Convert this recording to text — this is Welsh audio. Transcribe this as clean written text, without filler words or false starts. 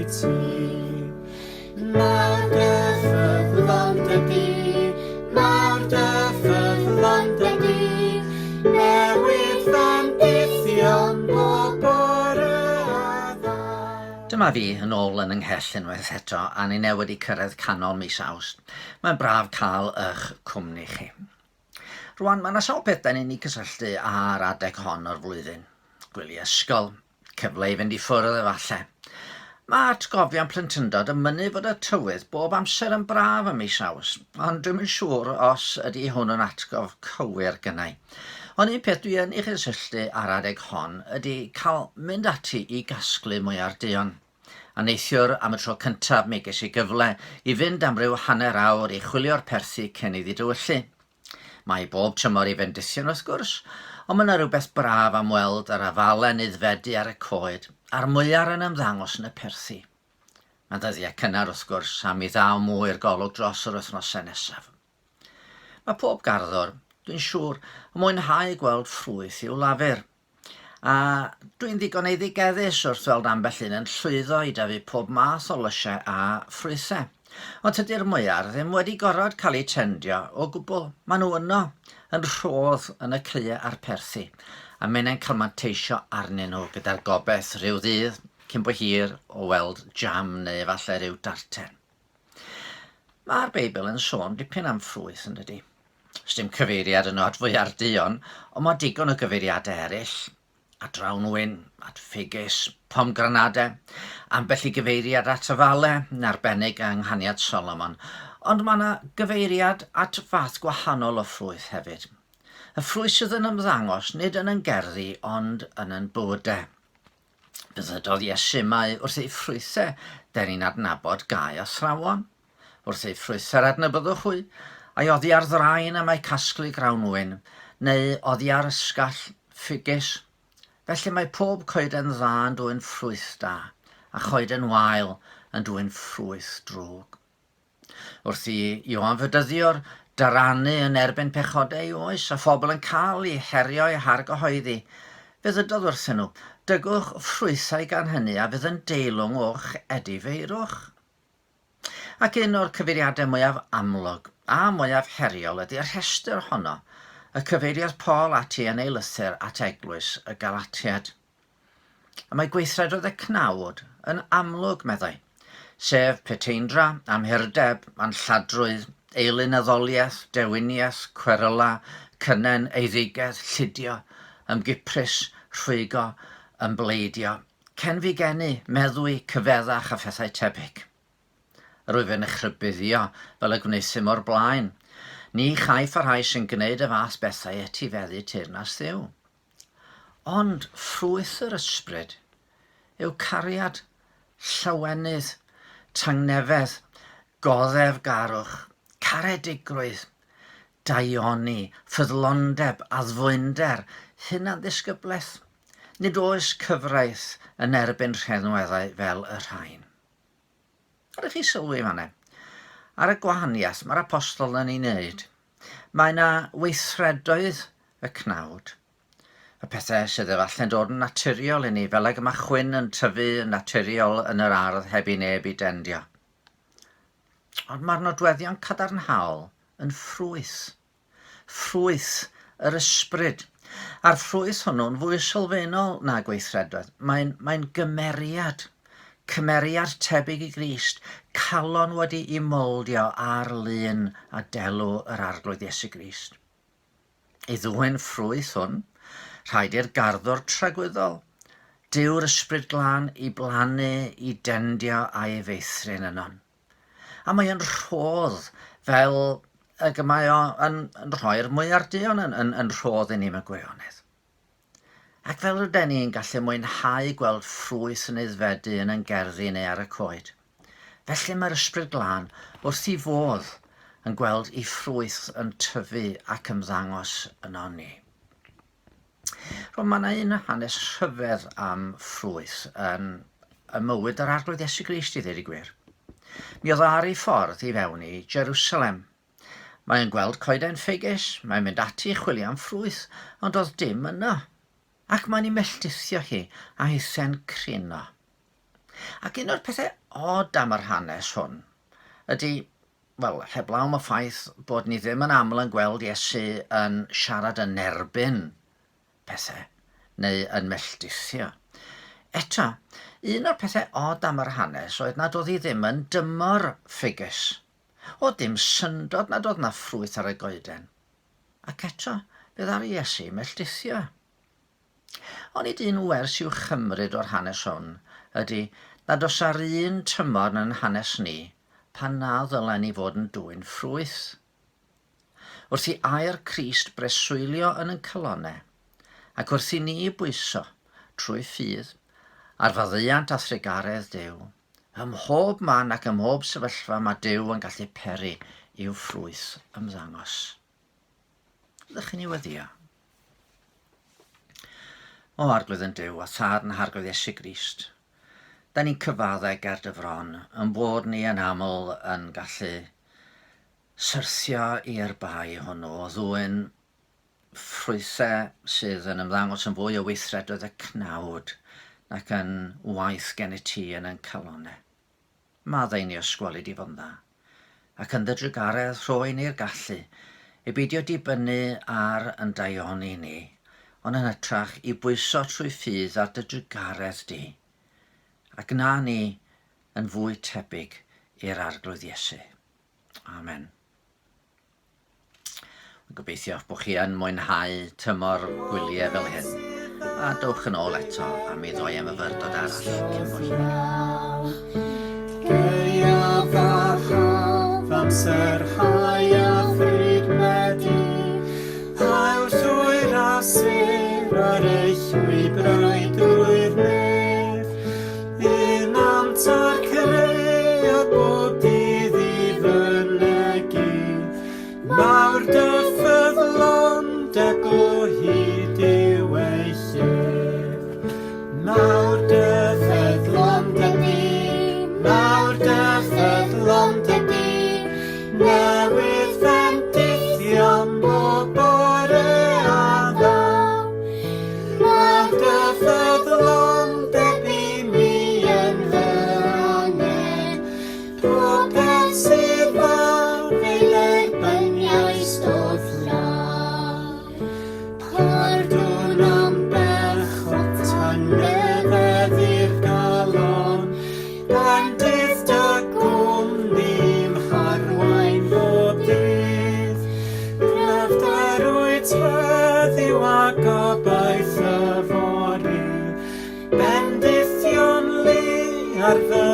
ti. Mawr dy ffyddlon dydi, mawr dy ffyddlon dydi, newid fan eithion bob bore a dda. Dyma fi yn ôl yn ynghell unwaith eto, a ni newid i cyrraedd canol mis Awst. Mae'n braf cael eich cwmni chi. Rwan, mae yna sawl peth da ni'n ei cysylltu â'r adeg hon o'r flwyddyn. Gwylio ysgol, cyfle i fynd i ffwrdd efallai. Mae atgofion plentyndod yn mynnu fod y tywydd bob amser yn braf ym mis Awst, ond dwi'n yn siŵr os ydy hwn yn atgof cywir gynnau. Ond un peth dwi yn ei chysylltu ar adeg hon ydy cael mynd ati i gasglu mwyar duon. A neithiwr am y tro cyntaf mi ges i gyfle i fynd am ryw hanner awr i chwilio'r perthi cyn iddi dywyllu. Mae bob tymor i fendithion wrth gwrs, ond mae yna rhywbeth braf am weld yr afalen aeddfedu ar y coed, a'r mwyar yn ymddangos yn y perthi. Mae'n ddyddiau cynnar wrth gwrs am i ddaw mwy'r golwg dros yr wythnosau nesaf. Mae pob garddwr, dwi'n siŵr, yn mwynhau gweld ffrwyth i'w lafur. A dwi'n ddigon eiddigeddus wrth weld ambell un yn llwyddo i dyfu pob math o lysiau a ffrwythau. Ond tydi'r mwyar ddim wedi gorfod cael eu tendio o gwbl. Maen nhw yno yn rhodd yn y caeau a'r perthi, a mae'n cael manteisio arnyn nhw gyda'r gobeith rhyw ddydd cyn bo hir o weld jam neu efallai ryw darten. Mae'r Beibl yn sôn dipyn am ffrwyth yn dydi. Ysdim cyfeiriad yno at fwyar duon, ond mae digon o gyfeiriadau eraill. At drawnwyn, at ffigys, pomgranadau, ambell i gyfeiriad at afalau, yn arbennig yng Nghaniad Solomon, ond mae yna gyfeiriad at fath gwahanol o ffrwyth hefyd. Y ffrwyth sydd yn ymddangos nid yn gerddi, ond yn bywydau. Byddydodd Iesu mai wrth ei ffrwythau, den ni'n adnabod Gair a thrawon. Wrth ei ffrwythau'r adnabyddwch hwy, a'i oddi ar ddraen am ei casglu grawnwyn, neu oddi ar ysgall ffigys. Felly mae pob coeden dda yn dwy'n ffrwyth da, a choeden wael yn dwy'n ffrwyth drwg. Wrth i Myfyrdoddiwr daranu yn erbyn pechodau oes, a phobl yn cael eu herio eu hargyhoeddi, fe ddydodd wrthyn nhw, dygwch ffrwythau gan hynny a fydd yn deilwng o'ch edifeirwch. Ac un o'r cyfeiriadau mwyaf amlwg a mwyaf heriol ydy'r rhestr honno, y cyfeiriodd Paul ati yn ei lythyr at eglwys y Galatiad. A mae gweithredoedd y cnawd yn amlwg meddai, sef peteindra, amhyrdeb, anlladrwydd, eilynyddoliaeth, dewiniaeth, cweryla, cynnen, eiddigedd, lludio, ymgyprus, rhwygo, ymbleidio, cenfigeni, meddwi, cyfeddach a phethau tebyg. Rwyf yn echrybuddio fel y gwneithim o'r blaen. Ni chaiff y rhai sy'n gwneud y fath bethau etifeddu teyrnas Dduw. Ond ffrwyth yr ysbryd yw cariad, llawenydd, tangnefedd, goddef garwch, caredigrwydd, daioni, ffyddlondeb, addfwynder, hunan-ddisgyblaeth. Nid oes cyfraith yn erbyn rhenweddau fel y rhain. Ydych chi sylwi fanna? Ar y gwahaniaeth mae'r apostol yn ei wneud. Mae yna weithredoedd y cnawd. Y pethau sydd efallai'n dod yn naturiol i ni, fel ag mae chwyn yn tyfu yn naturiol yn yr ardd heb i neb i dendio. Ond mae'r nodweddion cadarnhaol yn ffrwyth. Ffrwyth yr ysbryd. A'r ffrwyth hwnnw'n fwy sylfaenol na gweithredoedd. Mae'n gymeriad. Cymeriad tebyg i Grist, calon wedi i moldio ar lun a delw yr arglwydd Iesu Grist. I ddwyn ffrwyth hwn, rhaid i'r garddwr tragwyddol, Dyw'r ysbryd glân i blannu, i dendio a'i feithrin ynon. A mae'n rhodd fel y mae o yn rhoi'r mwyar duon yn rhodd i ni mewn gwirionedd. Ac fel rydyn ni'n gallu mwynhau gweld ffrwyth yn aeddfedu yn gerddi neu ar y coed. Felly mae'r ysbryd glân wrth i fodd yn gweld ei ffrwyth yn tyfu ac ymddangos yno ni. Rwy'n mae yna un hanes rhyfedd am ffrwyth yn y mywyd yr arglwydd Iesu Grist i ddweud y gwir. Mi oedd ar ei ffordd i fewn i Jerusalem. Mae'n gweld coeden ffigys, mae'n mynd ati i chwilio am ffrwyth, ond oedd dim yno. Ac mae'n ei melltithio hi a hithen crino. Ac un o'r pethau od am yr hanes hwn ydy, wel, heblaw am y ffaith bod ni ddim yn aml yn gweld Iesu yn siarad yn erbyn pethau neu yn melltithio. Eto, un o'r pethau od am yr hanes oedd nad oedd hi ddim yn dymor ffigus. O dim syndod nad oedd na ffrwyth ar y goeden. Ac eto, bydd ar Iesu melltithio. Ond nid un wers i'w chymryd o'r hanes hwn ydy nad oes ar un tymor yn hanes ni pan na ddylen ni fod yn dwyn ffrwyth. Wrth i air Crist breswylio yn y colonnau, ac wrth i ni bwyso trwy ffydd ar faddeuant a thrigaredd Duw, ym mhob man ac ym mhob sefyllfa mae Duw yn gallu peri i'w ffrwyth ymddangos. Ydych chi'n ei weddio? O arglwydd yn Duw a thad yn harglwydd Iesu Grist, da ni'n cyfaddau ger dy fron yn bod ni yn aml yn gallu syrthio i'r bai hwnnw o ddwyn ffrwythau sydd yn ymddangos yn fwy o weithredoedd y cnawd ac yn waith gen i ti yn yn calonnau. Maddau ni ysgweli di fod yn dda, ac yn dy drigaredd rhoi ni'r gallu i beidio dibynnu ar yn daioni ni, ond yn hytrach i bwyso trwy ffydd ar dy drigaredd di, ac na ni yn fwy tebyg i'r arglwydd Iesu. Amen. Gobeithio bod chi yn mwynhau tymor gwyliau fel hyn, a dowch yn ôl eto am i ddoi Myfyrdod arall cyn bo hyn. Gair farhaf amser hau a ffryd medu, hael llwyr a sir ar eich wybrau drwy'r nef, un amser creu a bob dydd i fynegu, mawr dy ffyddlond ac o hyd i'w eillif. Mawr dy ffyddlond ydi, mawr dy ffyddlond ydi, newydd fendithion bob bore a ddaw. Mawr dy ffyddlond ydi mi yn fy angen, pob peth sydd fawr fel erbyniau stodd law. Pardwn am bechod tangnefedd i'r galon, bendydd dy gwmni'n harwain bob dydd. Gryfderwyd heddiw a gobaith y fory, bendithion lu ar fy